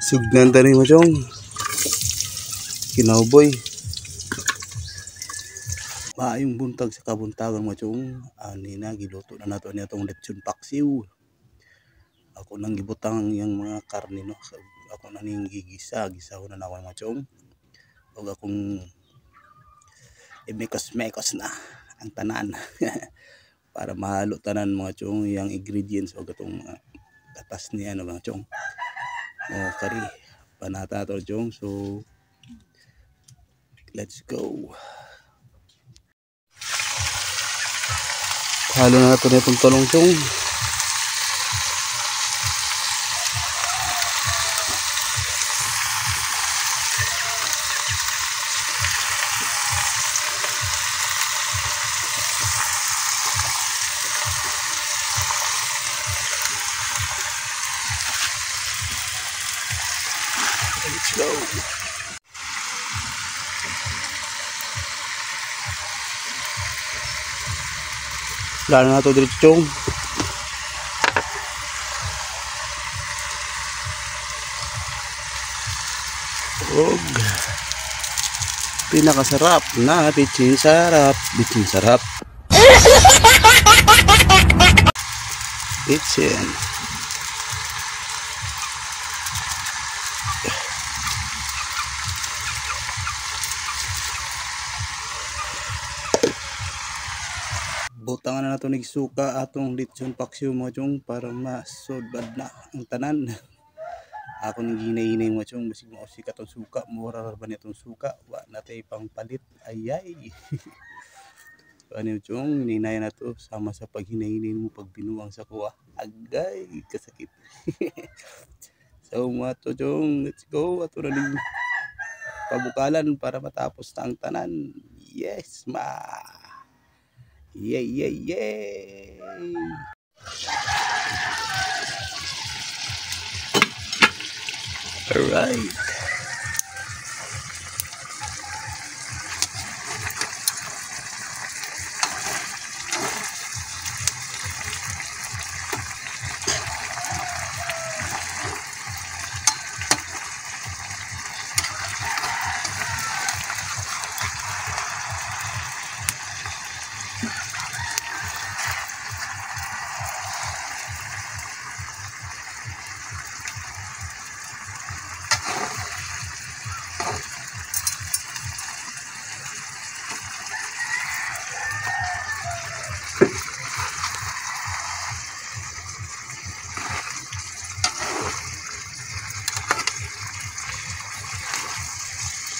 Sugnan tani mo chong. Kinawboy. Maayong buntag sa kabuntagan mo chong. Ani na giluto na nato niya tong lechon paksiw. Ako nang gibutang yang mga karne no. Ako nang gigisa na nawa mo chong. Og akong imekos-mekos na ang tanan. Para mahalo tanan mga chong yang ingredients o gatong mga katas niya no mga chong. Kari panata to chong, so let's go. Halo na natin itong talong chong. Let's go. Lalo na ito dito chong. Og pinakasarap na bitchin sarap. Bitchin sarap. Bitchin. Butangan na nato nig suka atong lechon paksiw mga chong para masudbad na ang tanan. Ako nang hinay-hinay mga chong basig mo si katong suka, mura ra ba nitong suka, wa natay pang palit. Ayay. Ano chong ninay na to sama sa paghinay-hinay mo pag binuwang sa kuha. Agay kasakit. So mga to chong, let's go ato na ning pabukalan para matapos na ang tanan. Yes ma. Yay. All right.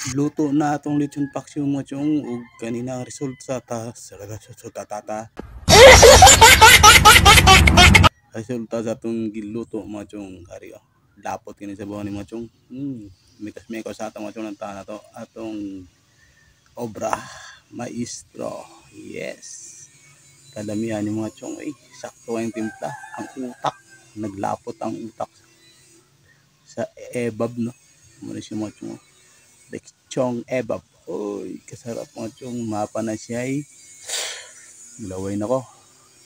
Luto na atong lechon paksiw mo chong ug kanina resulta resulta sa atong giluto mo chong kari dapot kini sa buwan ni mo chong. Mikas-mikas sa atong mo chong nanta na to atong obra maestro. Yes. Kadamihan ni mga chong sakto ang timpla, ang utak naglapot ang utak sa ebab no. Muna siya mga chong lechong ebab. Oy, kasarap mga chong, mapa na siya Gilaway na ko.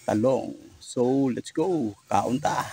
Talong. So, let's go. Kaunta.